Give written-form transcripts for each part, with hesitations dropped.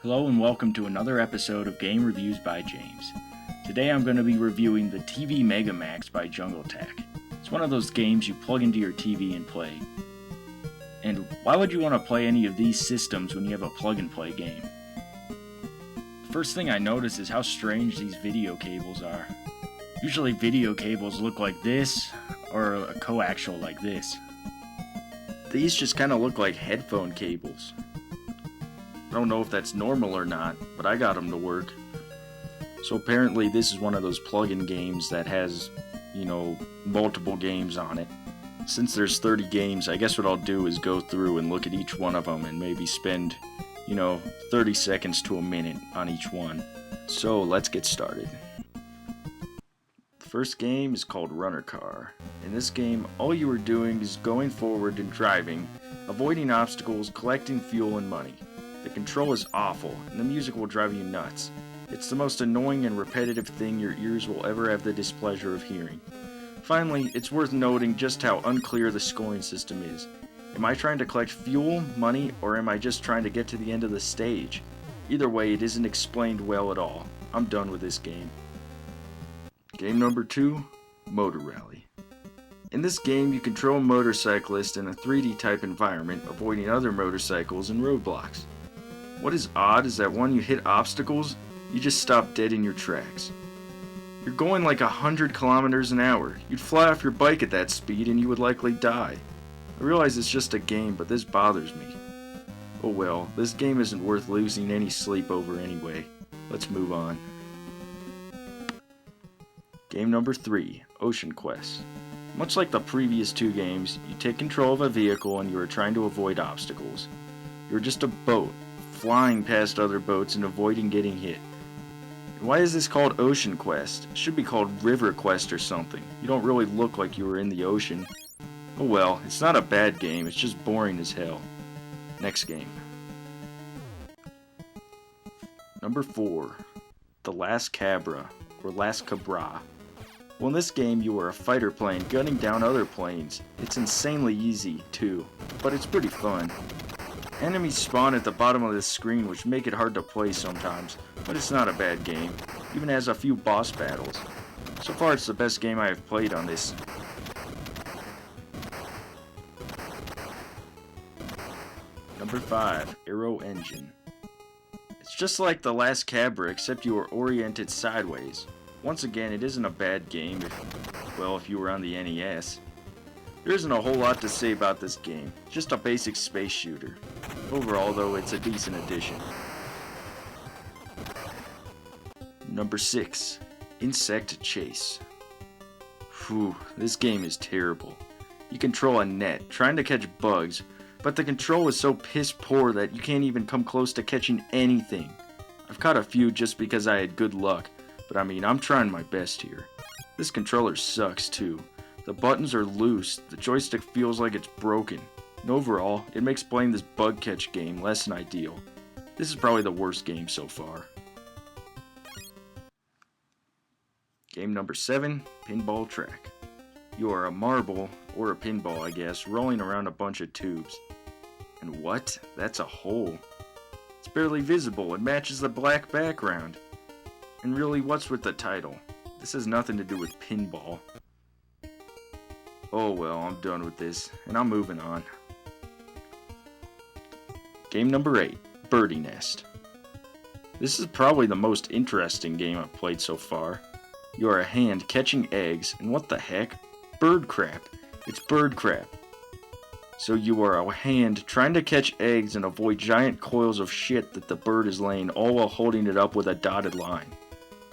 Hello and welcome to another episode of Game Reviews by James. Today I'm going to be reviewing the TV MegaMax by Jungle Tech. It's one of those games you plug into your TV and play. And why would you want to play any of these systems when you have a plug-and-play game? The first thing I notice is how strange these video cables are. Usually video cables look like this, or a coaxial like this. These just kind of look like headphone cables. I don't know if that's normal or not, but I got them to work. So apparently this is one of those plug-in games that has, multiple games on it. Since there's 30 games, I guess what I'll do is go through and look at each one of them and maybe spend, 30 seconds to a minute on each one. So let's get started. The first game is called Runner Car. In this game, all you are doing is going forward and driving, avoiding obstacles, collecting fuel and money. The control is awful, and the music will drive you nuts. It's the most annoying and repetitive thing your ears will ever have the displeasure of hearing. Finally, it's worth noting just how unclear the scoring system is. Am I trying to collect fuel, money, or am I just trying to get to the end of the stage? Either way, it isn't explained well at all. I'm done with this game. Game number 2, Motor Rally. In this game, you control a motorcyclist in a 3D type environment, avoiding other motorcycles and roadblocks. What is odd is that when you hit obstacles, you just stop dead in your tracks. You're going like 100 kilometers an hour. You'd fly off your bike at that speed and you would likely die. I realize it's just a game, but this bothers me. Oh well, this game isn't worth losing any sleep over anyway. Let's move on. Game number 3, Ocean Quest. Much like the previous 2 games, you take control of a vehicle and you are trying to avoid obstacles. You're just a boat, flying past other boats and avoiding getting hit. Why is this called Ocean Quest? It should be called River Quest or something. You don't really look like you were in the ocean. Oh well, it's not a bad game, it's just boring as hell. Next game. Number 4, The Last Cabra, or Last Cabra. Well, in this game you are a fighter plane gunning down other planes. It's insanely easy, too, but it's pretty fun. Enemies spawn at the bottom of the screen, which make it hard to play sometimes, but it's not a bad game. Even has a few boss battles. So far it's the best game I have played on this. Number 5, AERO Engine. It's just like The Last Cabra, except you are oriented sideways. Once again, it isn't a bad game if you were on the NES. There isn't a whole lot to say about this game, just a basic space shooter. Overall, though, it's a decent addition. Number 6, Insect Chase. Whew, this game is terrible. You control a net, trying to catch bugs, but the control is so piss poor that you can't even come close to catching anything. I've caught a few just because I had good luck, but I'm trying my best here. This controller sucks too. The buttons are loose, the joystick feels like it's broken, and overall, it makes playing this bug catch game less than ideal. This is probably the worst game so far. Game number 7, Pinball Track. You are a marble, or a pinball I guess, rolling around a bunch of tubes. And what? That's a hole. It's barely visible and matches the black background. And really, what's with the title? This has nothing to do with pinball. Oh well, I'm done with this, and I'm moving on. Game number 8, Birdie Nest. This is probably the most interesting game I've played so far. You are a hand catching eggs, and what the heck? Bird crap. It's bird crap. So you are a hand trying to catch eggs and avoid giant coils of shit that the bird is laying, all while holding it up with a dotted line.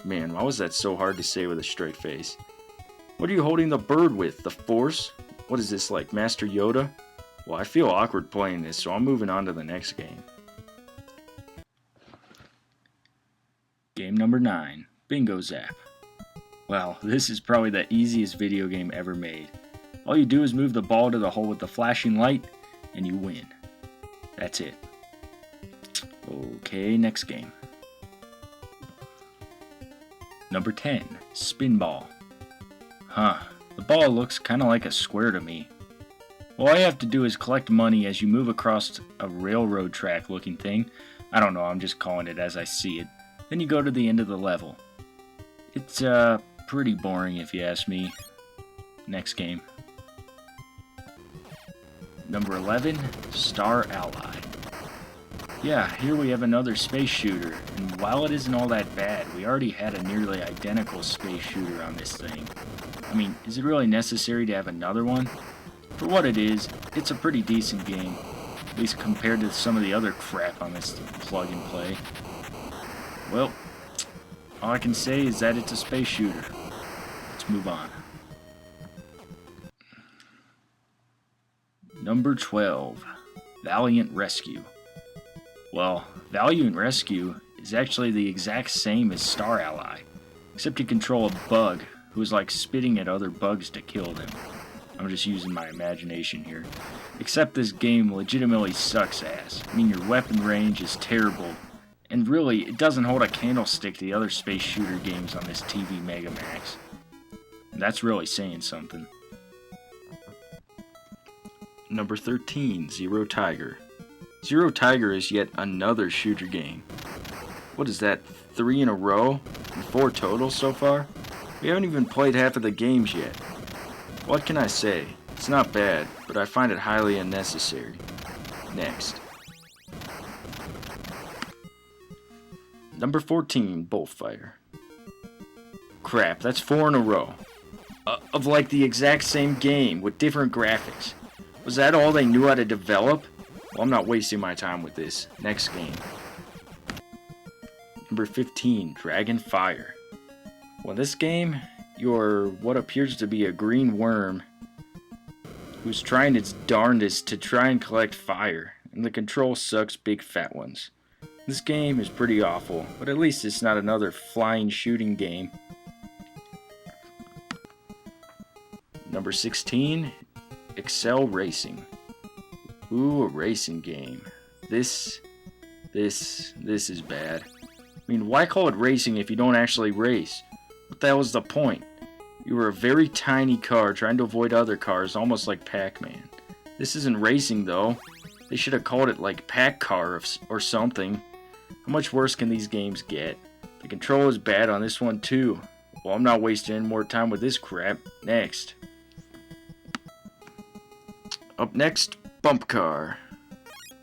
Man, why was that so hard to say with a straight face? What are you holding the bird with? The Force? What is this, like Master Yoda? Well, I feel awkward playing this, so I'm moving on to the next game. Game number 9, Bingo Zap. Well, this is probably the easiest video game ever made. All you do is move the ball to the hole with the flashing light, and you win. That's it. Okay, next game. Number 10, Spinball. Huh, the ball looks kinda like a square to me. All I have to do is collect money as you move across a railroad track looking thing, I don't know, I'm just calling it as I see it. Then you go to the end of the level. It's pretty boring if you ask me. Next game. Number 11, Star Ally. Yeah, here we have another space shooter, and while it isn't all that bad, we already had a nearly identical space shooter on this thing. I mean, is it really necessary to have another one? For what it is, it's a pretty decent game, at least compared to some of the other crap on this plug and play. Well, all I can say is that it's a space shooter. Let's move on. Number 12, Valiant Rescue. Well, Valiant Rescue is actually the exact same as Star Ally, except you control a bug who's like spitting at other bugs to kill them. I'm just using my imagination here. Except this game legitimately sucks ass. I mean, your weapon range is terrible, and really, it doesn't hold a candlestick to the other space shooter games on this TV MegaMax. And that's really saying something. Number 13, Zero Tiger. Zero Tiger is yet another shooter game. What is that, 3 in a row? And 4 total so far? We haven't even played half of the games yet. What can I say? It's not bad, but I find it highly unnecessary. Next. Number 14, Bullfire. Crap, that's 4 in a row. Of like the exact same game with different graphics. Was that all they knew how to develop? Well, I'm not wasting my time with this. Next game. Number 15, Dragonfire. Well, this game, you're what appears to be a green worm who's trying its darndest to try and collect fire, and the control sucks big fat ones. This game is pretty awful, but at least it's not another flying shooting game. Number 16, Excel Racing. Ooh, a racing game. This is bad. I mean, why call it racing if you don't actually race? What the hell is the point? You were a very tiny car trying to avoid other cars, almost like Pac-Man. This isn't racing, though. They should have called it like Pac Car or something. How much worse can these games get? The control is bad on this one, too. Well, I'm not wasting any more time with this crap. Next. Up next, Bump Car.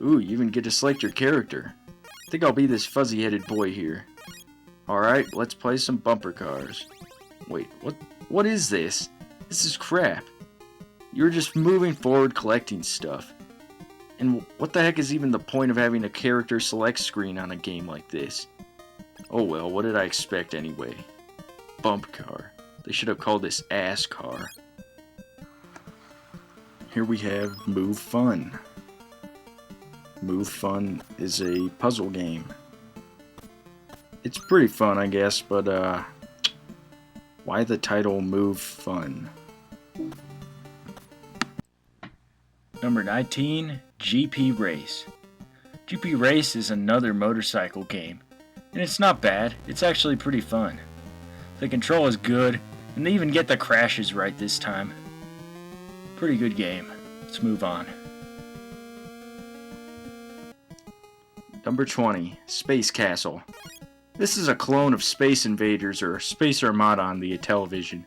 Ooh, you even get to select your character. I think I'll be this fuzzy-headed boy here. Alright, let's play some bumper cars. Wait, what is this? This is crap. You're just moving forward collecting stuff. And what the heck is even the point of having a character select screen on a game like this? Oh well, what did I expect anyway? Bump Car. They should have called this Ass Car. Here we have Move Fun. Move Fun is a puzzle game. It's pretty fun, I guess, but why the title Move Fun? Number 19, GP Race. GP Race is another motorcycle game, and it's not bad. It's actually pretty fun. The control is good, and they even get the crashes right this time. Pretty good game. Let's move on. Number 20, Space Castle. This is a clone of Space Invaders or Space Armada on the television.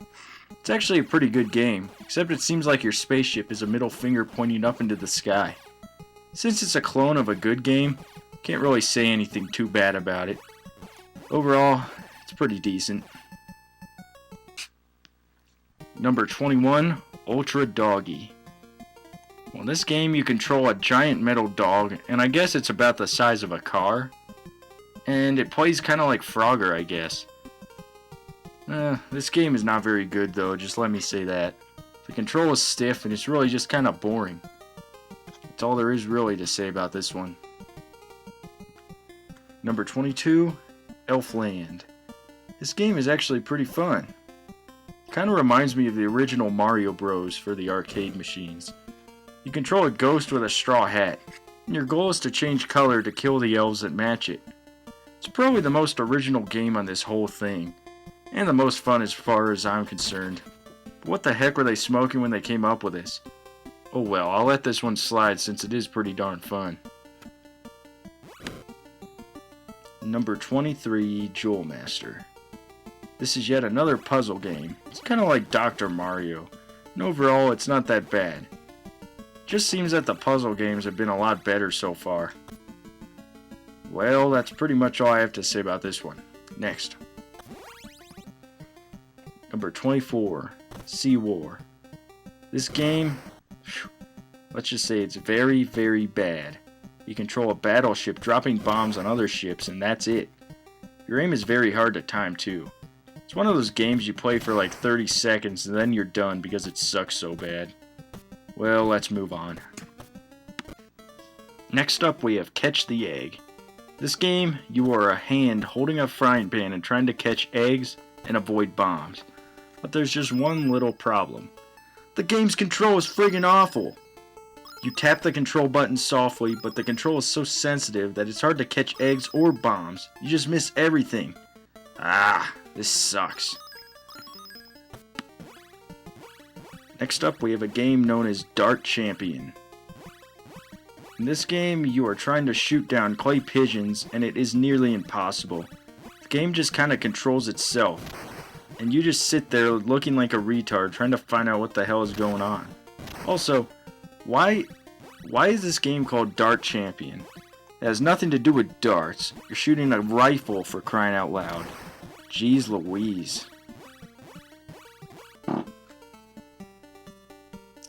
It's actually a pretty good game, except it seems like your spaceship is a middle finger pointing up into the sky. Since it's a clone of a good game, can't really say anything too bad about it. Overall, it's pretty decent. Number 21, Ultra Doggy. Well, in this game you control a giant metal dog, and I guess it's about the size of a car. And it plays kind of like Frogger, I guess. This game is not very good though, just let me say that. The control is stiff and it's really just kind of boring. That's all there is really to say about this one. Number 22, Elfland. This game is actually pretty fun. Kind of reminds me of the original Mario Bros. For the arcade machines. You control a ghost with a straw hat, and your goal is to change color to kill the elves that match it. It's probably the most original game on this whole thing, and the most fun as far as I'm concerned. But what the heck were they smoking when they came up with this? Oh well, I'll let this one slide since it is pretty darn fun. Number 23, Jewel Master. This is yet another puzzle game. It's kind of like Dr. Mario, and overall it's not that bad. Just seems that the puzzle games have been a lot better so far. Well, that's pretty much all I have to say about this one. Next. Number 24, Sea War. This game, let's just say it's very, very bad. You control a battleship dropping bombs on other ships, and that's it. Your aim is very hard to time too. It's one of those games you play for like 30 seconds and then you're done because it sucks so bad. Well, let's move on. Next up we have Catch the Egg. This game, you are a hand holding a frying pan and trying to catch eggs and avoid bombs. But there's just one little problem. The game's control is friggin' awful. You tap the control button softly, but the control is so sensitive that it's hard to catch eggs or bombs. You just miss everything. Ah, this sucks. Next up we have a game known as Dart Champion. In this game, you are trying to shoot down clay pigeons, and it is nearly impossible. The game just kind of controls itself, and you just sit there looking like a retard trying to find out what the hell is going on. Also, why is this game called Dart Champion? It has nothing to do with darts. You're shooting a rifle, for crying out loud. Jeez Louise.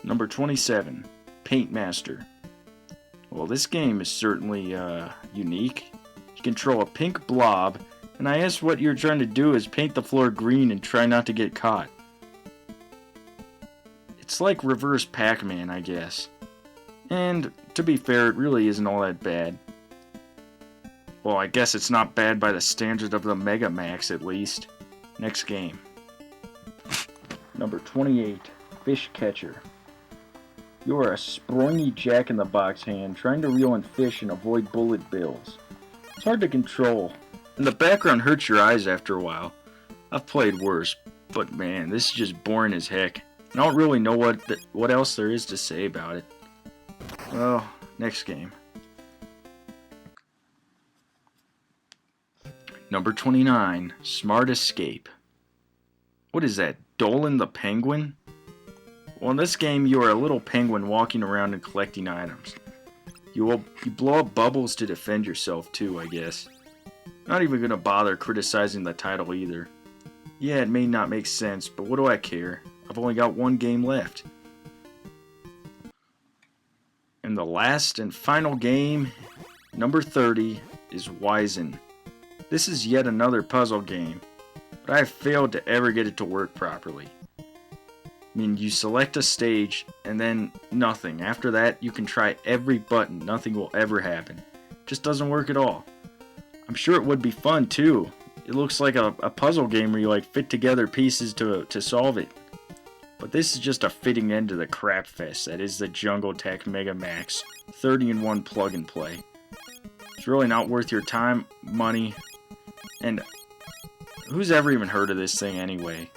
Number 27, Paint Master. Well, this game is certainly unique. You control a pink blob, and I guess what you're trying to do is paint the floor green and try not to get caught. It's like reverse Pac-Man, I guess. And, to be fair, it really isn't all that bad. Well, I guess it's not bad by the standard of the MegaMax, at least. Next game. Number 28, Fish Catcher. You are a springy jack-in-the-box hand trying to reel in fish and avoid bullet bills. It's hard to control, and the background hurts your eyes after a while. I've played worse, but man, this is just boring as heck. I don't really know what else there is to say about it. Well, next game. Number 29, Smart Escape. What is that, Dolan the Penguin? Well, in this game, you are a little penguin walking around and collecting items. You blow up bubbles to defend yourself too, I guess. Not even gonna bother criticizing the title either. Yeah, it may not make sense, but what do I care? I've only got one game left. And the last and final game, number 30, is Wizen. This is yet another puzzle game, but I have failed to ever get it to work properly. I mean, you select a stage, and then nothing. After that, you can try every button. Nothing will ever happen. It just doesn't work at all. I'm sure it would be fun, too. It looks like a puzzle game where you, like, fit together pieces to solve it. But this is just a fitting end to the crap fest that is the Jungle Tech MegaMax 30-in-1 plug-and-play. It's really not worth your time, money, and who's ever even heard of this thing anyway?